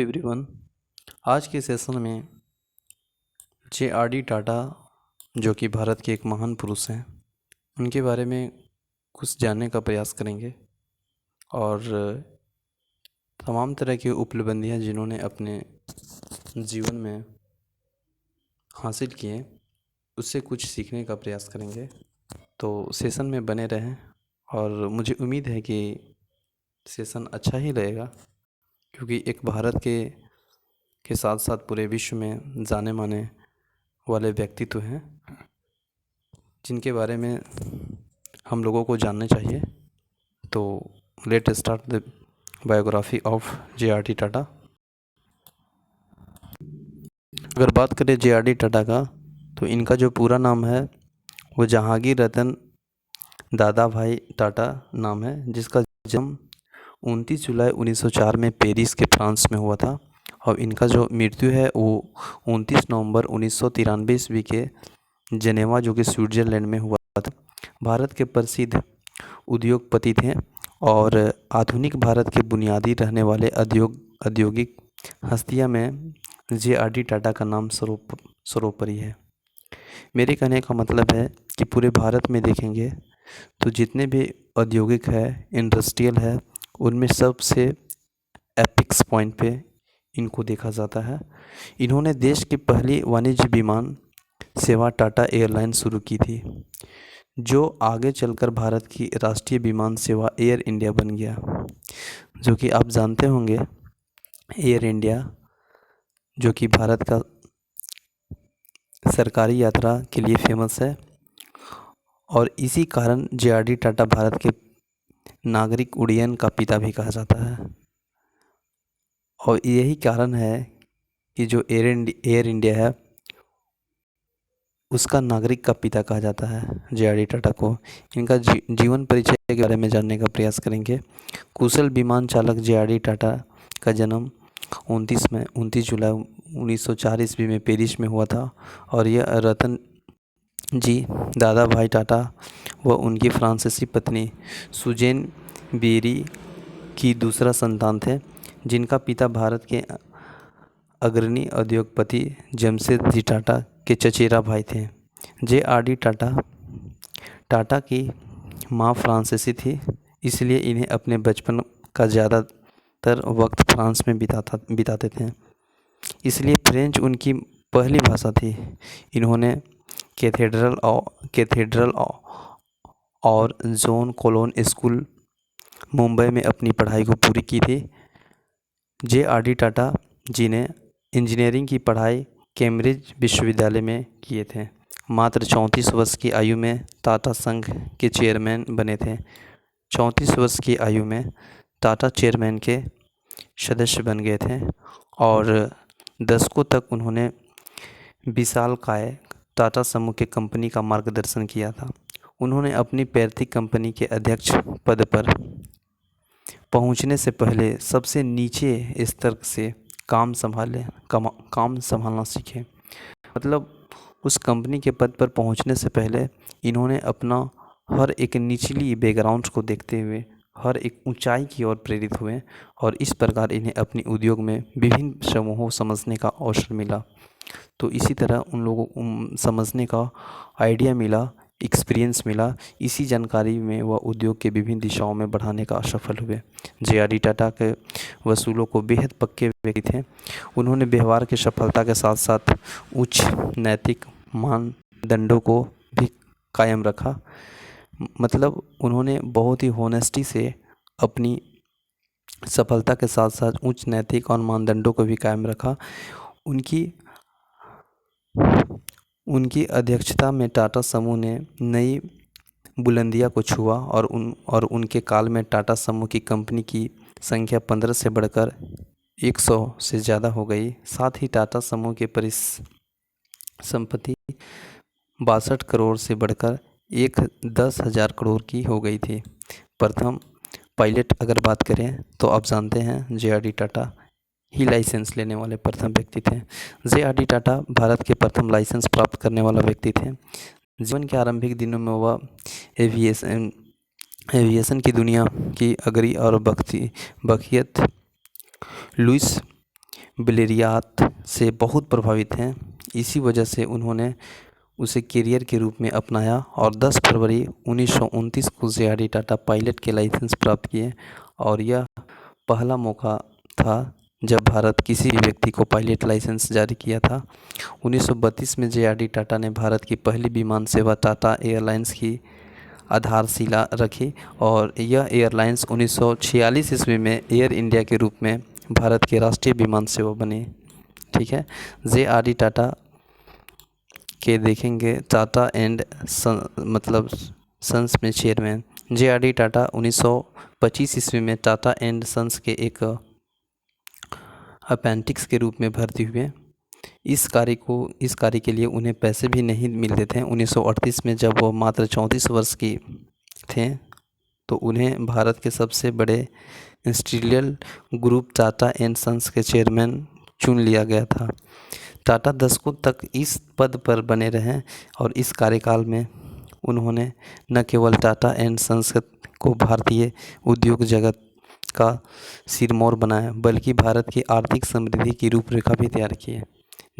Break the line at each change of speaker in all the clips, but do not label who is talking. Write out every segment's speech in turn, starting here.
Everyone, आज के session में जे.आर.डी. टाटा जो कि भारत के एक महान पुरुष हैं, उनके बारे में कुछ जानने का प्रयास करेंगे और तमाम तरह की उपलब्धियां जिन्होंने अपने जीवन में हासिल किए उससे कुछ सीखने का प्रयास करेंगे। तो सेशन में बने रहें और मुझे उम्मीद है कि सेशन अच्छा ही रहेगा, क्योंकि एक भारत के साथ साथ पूरे विश्व में जाने माने वाले व्यक्तित्व हैं जिनके बारे में हम लोगों को जानना चाहिए। तो let start the biography of JRD. Tata. अगर बात करें जे.आर.डी. टाटा का, तो इनका जो पूरा नाम है वो जहांगीर रतन दादा भाई टाटा नाम है, जिसका जन्म 29 जुलाई 1904 में पेरिस के फ्रांस में हुआ था और इनका जो मृत्यु है वो 29 नवंबर 1993 ईस्वी के जनेवा जो कि स्विट्ज़रलैंड में हुआ था। भारत के प्रसिद्ध उद्योगपति थे और आधुनिक भारत के बुनियादी रहने वाले औद्योगिक हस्तियां में जे.आर.डी. टाटा का नाम सर्वोपरि है। मेरे कहने का मतलब है कि पूरे भारत में देखेंगे तो जितने भी औद्योगिक है, इंडस्ट्रियल है, उनमें सबसे एपिक्स पॉइंट पे इनको देखा जाता है। इन्होंने देश की पहली वाणिज्य विमान सेवा टाटा एयरलाइंस शुरू की थी, जो आगे चलकर भारत की राष्ट्रीय विमान सेवा एयर इंडिया बन गया, जो कि आप जानते होंगे। एयर इंडिया जो कि भारत का सरकारी यात्रा के लिए फेमस है और इसी कारण जे.आर.डी. टाटा भारत के नागरिक उड्डयन का पिता भी कहा जाता है। और यही कारण है कि जो एयर इंडिया है उसका नागरिक का पिता कहा जाता है जे.आर.डी. टाटा को। इनका जीवन परिचय के बारे में जानने का प्रयास करेंगे। कुशल विमान चालक जे.आर.डी. टाटा का जन्म 29 जुलाई 1904 ईस्वी में पेरिस में हुआ था और यह रतन जी दादा भाई टाटा व उनकी फ्रांसीसी पत्नी सुजेन बेरी की दूसरा संतान थे, जिनका पिता भारत के अग्रणी उद्योगपति जमशेद जी टाटा के चचेरा भाई थे। जे.आर.डी. टाटा की माँ फ्रांसीसी थी, इसलिए इन्हें अपने बचपन का ज़्यादातर वक्त फ्रांस में बिताते थे, इसलिए फ्रेंच उनकी पहली भाषा थी। इन्होंने कैथेड्रल और जॉन कॉलोन स्कूल मुंबई में अपनी पढ़ाई को पूरी की थी। जे.आर.डी. टाटा जी ने इंजीनियरिंग की पढ़ाई कैम्ब्रिज विश्वविद्यालय में किए थे। मात्र 34 वर्ष की आयु में टाटा संघ के चेयरमैन बने थे। 34 वर्ष की आयु में टाटा चेयरमैन के सदस्य बन गए थे और दशकों तक उन्होंने विशालकाय टाटा समूह के कंपनी का मार्गदर्शन किया था। उन्होंने अपनी पैतृक कंपनी के अध्यक्ष पद पर पहुंचने से पहले सबसे नीचे स्तर से काम संभालना सीखे। मतलब उस कंपनी के पद पर पहुंचने से पहले इन्होंने अपना हर एक निचली बैकग्राउंड को देखते हुए हर एक ऊंचाई की ओर प्रेरित हुए और इस प्रकार इन्हें अपनी उद्योग में विभिन्न समूहों समझने का अवसर मिला। तो इसी तरह उन लोगों को समझने का आइडिया मिला, एक्सपीरियंस मिला। इसी जानकारी में वह उद्योग के विभिन्न दिशाओं में बढ़ाने का असफल हुए। जे.आर.डी. टाटा के वसूलों को बेहद पक्के व्यक्ति थे। उन्होंने व्यवहार की सफलता के साथ साथ उच्च नैतिक मानदंडों को भी कायम रखा। मतलब उन्होंने बहुत ही होनेस्टी से अपनी सफलता के साथ साथ उच्च नैतिक और मानदंडों को भी कायम रखा। उनकी अध्यक्षता में टाटा समूह ने नई बुलंदियां को छुआ और उनके काल में टाटा समूह की कंपनी की संख्या 15 से बढ़कर 100 से ज़्यादा हो गई। साथ ही टाटा समूह के परिसंपत्ति 62 करोड़ से बढ़कर 10,000 करोड़ की हो गई थी। प्रथम पायलट अगर बात करें तो आप जानते हैं जे.आर.डी. टाटा ही लाइसेंस लेने वाले प्रथम व्यक्ति थे। जे.आर.डी. टाटा भारत के प्रथम लाइसेंस प्राप्त करने वाला व्यक्ति थे। जीवन के आरंभिक दिनों में वह एविएशन की दुनिया की अग्रणी और बखियत लुइस बिलेरियात से बहुत प्रभावित हैं। इसी वजह से उन्होंने उसे करियर के रूप में अपनाया और 10 फरवरी 1929 को जे.आर.डी. टाटा पायलट के लाइसेंस प्राप्त किए और यह पहला मौका था जब भारत किसी भी व्यक्ति को पायलट लाइसेंस जारी किया था। 1932 में जे.आर.डी. टाटा ने भारत की पहली विमान सेवा टाटा एयरलाइंस की आधारशिला रखी और यह एयरलाइंस 1946 ईस्वी में एयर इंडिया के रूप में भारत के राष्ट्रीय विमान सेवा बनी। ठीक है, जे.आर.डी. टाटा के देखेंगे टाटा एंड मतलब सन्स में चेयरमैन। जे.आर.डी. टाटा 1925 ईस्वी में टाटा एंड सन्स के एक अपेंडिक्स के रूप में भर्ती हुए। इस कार्य के लिए उन्हें पैसे भी नहीं मिलते थे। 1938 में जब वो मात्र 34 वर्ष की थे तो उन्हें भारत के सबसे बड़े industrial group Tata and Sons के चेयरमैन चुन लिया गया था। टाटा दशकों तक इस पद पर बने रहे और इस कार्यकाल में उन्होंने न केवल टाटा एंड सन्स को भारतीय उद्योग जगत का सिरमौर बनाया बल्कि भारत की आर्थिक समृद्धि की रूपरेखा भी तैयार की है।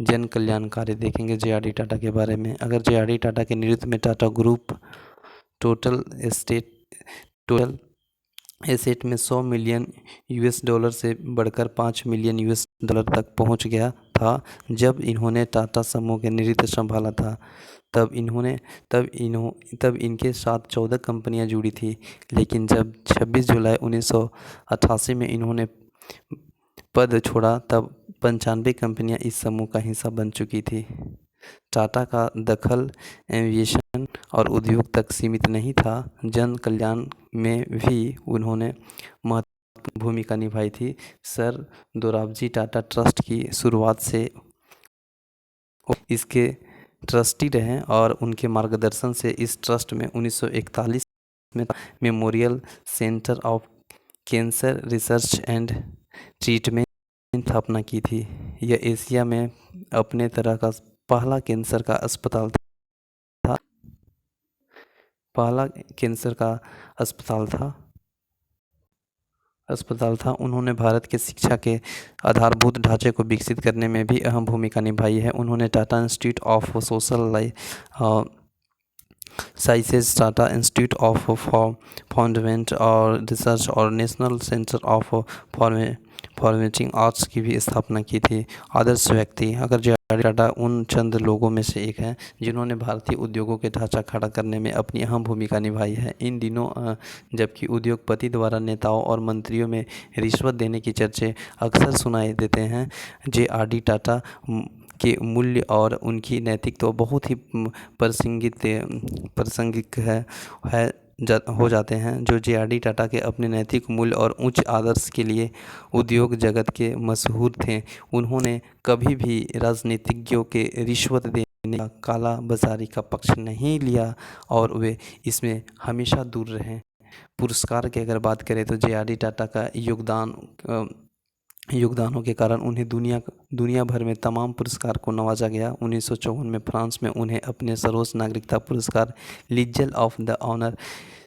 जन कल्याण कार्य देखेंगे जे.आर.डी. टाटा के बारे में। अगर जे.आर.डी. टाटा के नेतृत्व में टाटा ग्रुप टोटल एसेट में 100 मिलियन यूएस डॉलर से बढ़कर 5 मिलियन यूएस डॉलर तक पहुंच गया था। जब इन्होंने टाटा समूह के नेतृत्व संभाला था तब इनके साथ 14 कंपनियां जुड़ी थी, लेकिन जब 26 जुलाई 1988 में इन्होंने पद छोड़ा तब 95 कंपनियां इस समूह का हिस्सा बन चुकी थी। टाटा का दखल एविएशन और उद्योग तक सीमित नहीं था, जन कल्याण में भी उन्होंने महत्वपूर्ण भूमिका निभाई थी। सर दोराबजी टाटा ट्रस्ट की शुरुआत से इसके ट्रस्टी रहे और उनके मार्गदर्शन से इस ट्रस्ट में 1941 में memorial centre of cancer research and treatment स्थापना की थी। यह एशिया में अपने तरह का पहला कैंसर का अस्पताल था। उन्होंने भारत के शिक्षा के आधारभूत ढांचे को विकसित करने में भी अहम भूमिका निभाई है। उन्होंने Tata institute of social sciences, Tata institute of fundamental और रिसर्च और national centre of formatting arts की भी स्थापना की थी। आदर्श व्यक्ति, अगर जे.आर.डी. टाटा उन चंद लोगों में से एक हैं जिन्होंने भारतीय उद्योगों के ढांचा खड़ा करने में अपनी अहम भूमिका निभाई है। इन दिनों जबकि उद्योगपति द्वारा नेताओं और मंत्रियों में रिश्वत देने की चर्चे अक्सर सुनाई देते हैं, जे.आर.डी. टाटा के मूल्य और उनकी नैतिकता बहुत ही प्रासंगिक हो जाते हैं। जो जे.आर.डी. टाटा के अपने नैतिक मूल्य और उच्च आदर्श के लिए उद्योग जगत के मशहूर थे। उन्होंने कभी भी राजनीतिज्ञों के रिश्वत देने का, काला बाजारी का पक्ष नहीं लिया और वे इसमें हमेशा दूर रहे। पुरस्कार की अगर बात करें तो जे.आर.डी. टाटा का योगदानों के कारण उन्हें दुनिया भर में तमाम पुरस्कार को नवाजा गया। 1954 में फ्रांस में उन्हें अपने सर्वोच्च नागरिकता पुरस्कार लीजन ऑफ द ऑनर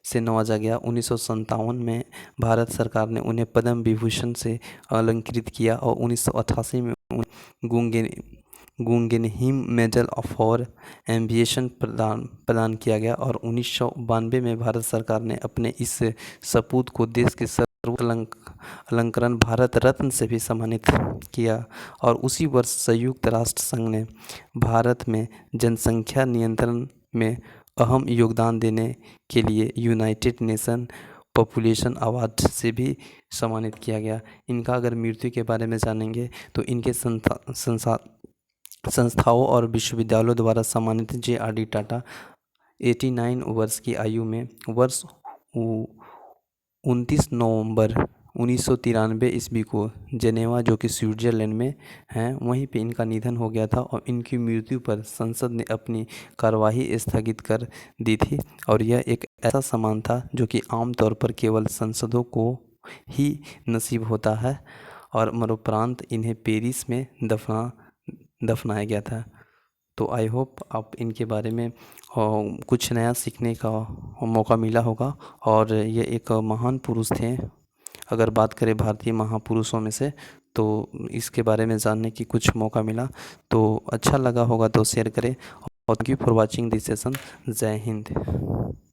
से नवाजा गया। 1957 में भारत सरकार ने उन्हें पद्म विभूषण से अलंकृत किया और 1988 में उन्हें गुगेनहेम मेडल फॉर एविएशन प्रदान किया गया और 1992 में भारत सरकार ने अपने इस सपूत को देश के अलंकरण भारत रत्न से भी सम्मानित किया। और उसी वर्ष संयुक्त राष्ट्र संघ ने भारत में जनसंख्या नियंत्रण में अहम योगदान देने के लिए यूनाइटेड नेशन पॉपुलेशन अवार्ड से भी सम्मानित किया गया। इनका अगर मृत्यु के बारे में जानेंगे तो इनके संस्थाओं और विश्वविद्यालयों द्वारा सम्मानित जे.आर.डी. टाटा 89 वर्ष की आयु में वर्ष 29 नवंबर 1993 ईस्वी को जेनेवा, जो कि स्विट्ज़रलैंड में है, वहीं पे इनका निधन हो गया था और इनकी मृत्यु पर संसद ने अपनी कार्यवाही स्थगित कर दी थी। और यह एक ऐसा सम्मान था जो कि आमतौर पर केवल सांसदों को ही नसीब होता है और मरणोपरांत इन्हें पेरिस में दफनाया गया था। तो आई होप आप इनके बारे में कुछ नया सीखने का मौका मिला होगा। और ये एक महान पुरुष थे। अगर बात करें भारतीय महापुरुषों में से तो इसके बारे में जानने की कुछ मौका मिला, तो अच्छा लगा होगा तो शेयर करें। और thank you for watching this session. जय हिंद।